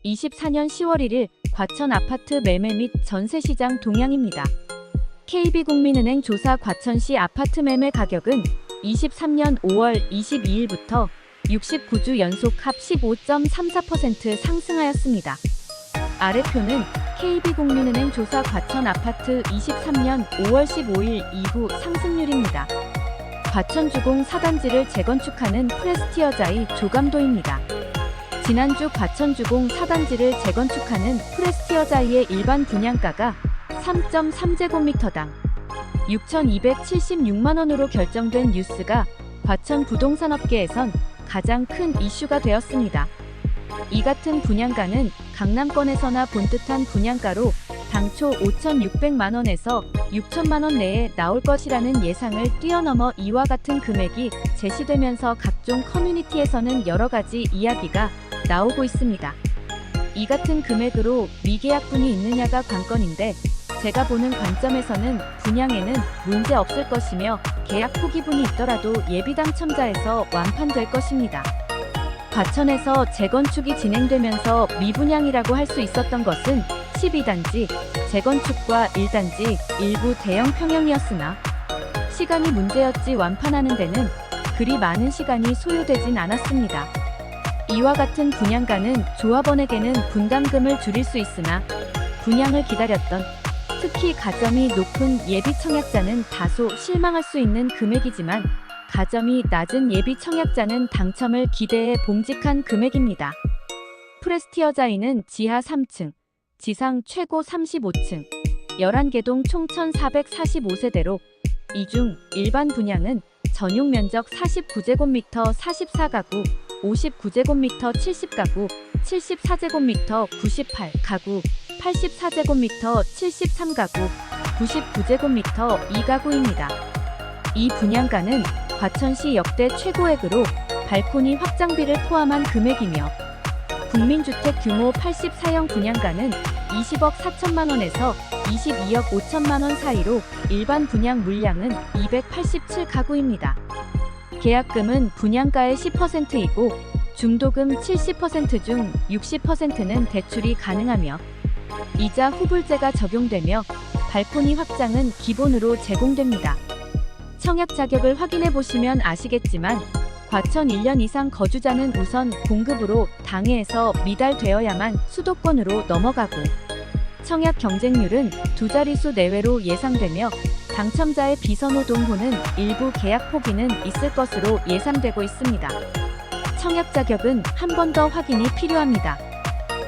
24년 10월 1일 과천 아파트 매매 및 전세시장 동향입니다. KB국민은행 조사 과천시 아파트 매매 가격은 23년 5월 22일부터 69주 연속 합 15.34% 상승하였습니다. 아래표는 KB국민은행 조사 과천 아파트 23년 5월 15일 이후 상승률입니다. 과천주공 4단지를 재건축하는 프레스티어자이 조감도입니다. 지난주 과천주공 4단지를 재건축하는 프레스티어자이의 일반 분양가가 3.3제곱미터당 6,276만원으로 결정된 뉴스가 과천 부동산업계에선 가장 큰 이슈가 되었습니다. 이 같은 분양가는 강남권에서나 본 듯한 분양가로 당초 5,600만원에서 6천만원 내에 나올 것이라는 예상을 뛰어넘어 이와 같은 금액이 제시되면서 각종 커뮤니티에서는 여러가지 이야기가 나오고 있습니다. 이 같은 금액으로 미계약분이 있느냐가 관건인데 제가 보는 관점에서는 분양에는 문제 없을 것이며 계약 포기분이 있더라도 예비 당첨자에서 완판될 것입니다. 과천에서 재건축이 진행되면서 미분양이라고 할 수 있었던 것은 12단지, 재건축과 1단지, 일부 대형 평형이었으나 시간이 문제였지 완판하는 데는 그리 많은 시간이 소요되진 않았습니다. 이와 같은 분양가는 조합원에게는 분담금을 줄일 수 있으나 분양을 기다렸던 특히 가점이 높은 예비 청약자는 다소 실망할 수 있는 금액이지만 가점이 낮은 예비 청약자는 당첨을 기대해 봉직한 금액입니다. 프레스티어자이는 지하 3층, 지상 최고 35층, 11개동 총 1,445세대로 이 중 일반 분양은 전용 면적 49제곱미터 44가구, 59제곱미터 70가구, 74제곱미터 98가구, 84제곱미터 73가구, 99제곱미터 2가구입니다. 이 분양가는 과천시 역대 최고액으로 발코니 확장비를 포함한 금액이며 국민주택 규모 84형 분양가는 20억 4천만원에서 22억 5천만원 사이로 일반 분양 물량은 287가구입니다. 계약금은 분양가의 10%이고 중도금 70% 중 60%는 대출이 가능하며 이자 후불제가 적용되며 발코니 확장은 기본으로 제공됩니다. 청약 자격을 확인해 보시면 아시겠지만 과천 1년 이상 거주자는 우선 공급으로 당해에서 미달되어야만 수도권으로 넘어가고 청약 경쟁률은 2자릿수 내외로 예상되며 당첨자의 비선호동호는 일부 계약 포기는 있을 것으로 예상되고 있습니다. 청약 자격은 한 번 더 확인이 필요합니다.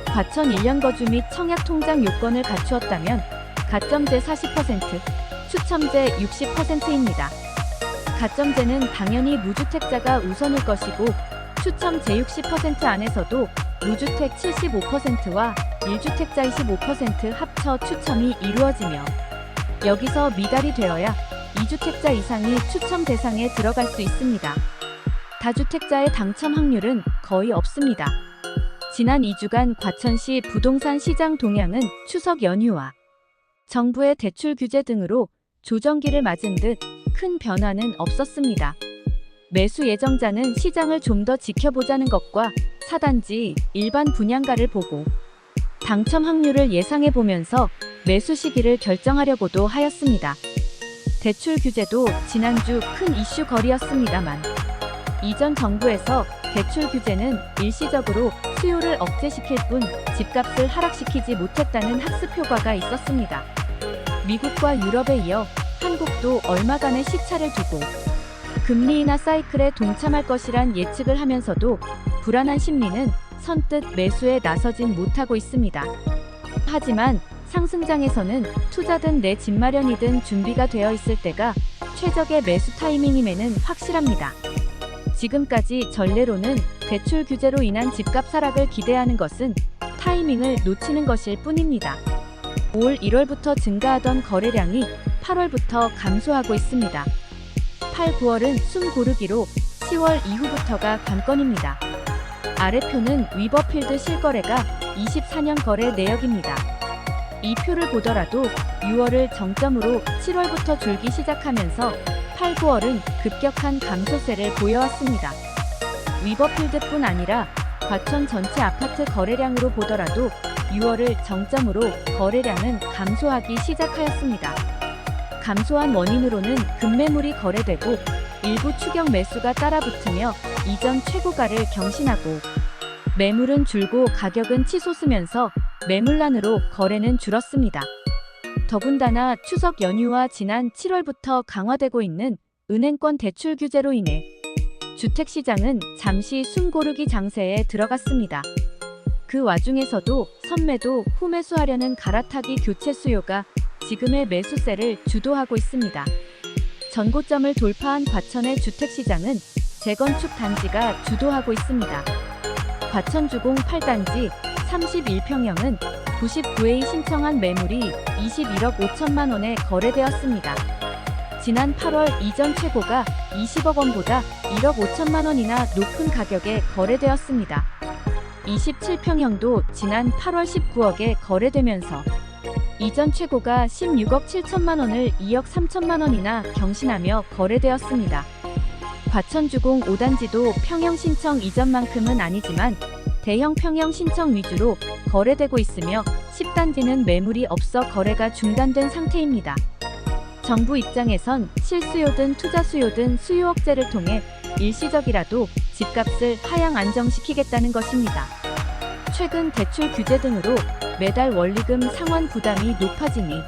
과천 1년 거주 및 청약 통장 요건을 갖추었다면 가점제 40%, 추첨제 60%입니다. 가점제는 당연히 무주택자가 우선일 것이고 추첨제 60% 안에서도 무주택 75%와 1주택자 25% 합쳐 추첨이 이루어지며 여기서 미달이 되어야 2주택자 이상이 추첨 대상에 들어갈 수 있습니다. 다주택자의 당첨 확률은 거의 없습니다. 지난 2주간 과천시 부동산 시장 동향은 추석 연휴와 정부의 대출 규제 등으로 조정기를 맞은 듯 큰 변화는 없었습니다. 매수 예정자는 시장을 좀 더 지켜보자는 것과 4단지 일반 분양가를 보고 당첨 확률을 예상해 보면서 매수 시기를 결정하려고도 하였습니다. 대출 규제도 지난주 큰 이슈거리였습니다만 이전 정부에서 대출 규제는 일시적으로 수요를 억제시킬 뿐 집값을 하락시키지 못했다는 학습 효과가 있었습니다. 미국과 유럽에 이어 한국도 얼마간의 시차를 두고 금리 인하 사이클에 동참할 것이란 예측을 하면서도 불안한 심리는 선뜻 매수에 나서진 못하고 있습니다. 하지만 상승장에서는 투자든 내 집 마련이든 준비가 되어 있을 때가 최적의 매수 타이밍임에는 확실합니다. 지금까지 전례로는 대출 규제로 인한 집값 하락을 기대하는 것은 타이밍을 놓치는 것일 뿐입니다. 올 1월부터 증가하던 거래량이 8월부터 감소하고 있습니다. 8, 9월은 숨 고르기로 10월 이후부터가 관건입니다. 아래표는 위버필드 실거래가 24년 거래 내역입니다. 이 표를 보더라도 6월을 정점으로 7월부터 줄기 시작하면서 8, 9월은 급격한 감소세를 보여왔습니다. 위버필드뿐 아니라 과천 전체 아파트 거래량으로 보더라도 6월을 정점으로 거래량은 감소하기 시작하였습니다. 감소한 원인으로는 급매물이 거래되고 일부 추격 매수가 따라붙으며 이전 최고가를 경신하고, 매물은 줄고 가격은 치솟으면서 매물난으로 거래는 줄었습니다. 더군다나 추석 연휴와 지난 7월부터 강화되고 있는 은행권 대출 규제로 인해 주택시장은 잠시 숨고르기 장세에 들어갔습니다. 그 와중에서도 선매도 후매수하려는 갈아타기 교체 수요가 지금의 매수세를 주도하고 있습니다. 전고점을 돌파한 과천의 주택시장은 재건축 단지가 주도하고 있습니다. 과천주공 8단지 31평형은 99회 신청한 매물이 21억 5천만 원에 거래되었습니다. 지난 8월 이전 최고가 20억 원보다 1억 5천만 원이나 높은 가격에 거래되었습니다. 27평형도 지난 8월 19억에 거래되면서 이전 최고가 16억 7천만 원을 2억 3천만 원이나 경신하며 거래되었습니다. 과천주공 5단지도 평형 신청 이전만큼은 아니지만 대형 평형 신청 위주로 거래되고 있으며 10단지는 매물이 없어 거래가 중단된 상태입니다. 정부 입장에선 실수요든 투자 수요든 수요 억제를 통해 일시적이라도 집값을 하향 안정시키겠다는 것입니다. 최근 대출 규제 등으로 매달 원리금 상환 부담이 높아지니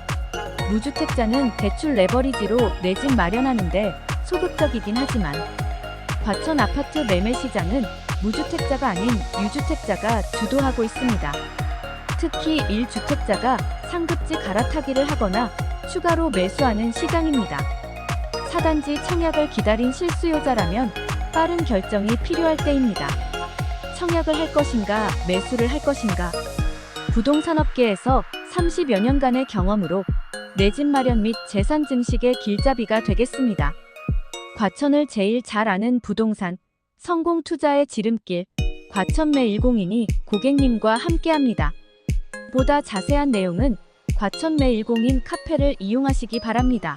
무주택자는 대출 레버리지로 내 집 마련하는데 소극적이긴 하지만 과천 아파트 매매 시장은 무주택자가 아닌 유주택자가 주도하고 있습니다. 특히 1주택자가 상급지 갈아타기를 하거나 추가로 매수하는 시장입니다. 4단지 청약을 기다린 실수요자라면 빠른 결정이 필요할 때입니다. 청약을 할 것인가, 매수를 할 것인가. 부동산업계에서 30여 년간의 경험으로 내 집 마련 및 재산 증식의 길잡이가 되겠습니다. 과천을 제일 잘 아는 부동산, 성공 투자의 지름길, 과천매 102이 고객님과 함께합니다. 보다 자세한 내용은 과천매 102인 카페를 이용하시기 바랍니다.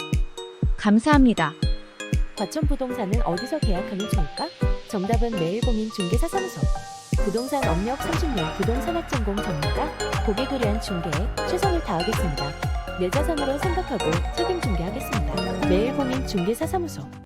감사합니다. 과천 부동산은 어디서 계약하면 좋을까? 정답은 매일공인 중개사사무소. 부동산 업력 30년 부동산학 전공 전문가, 고객을 위한 중개에 최선을 다하겠습니다. 내 자산으로 생각하고 책임 중개하겠습니다. 매일공인 중개사사무소.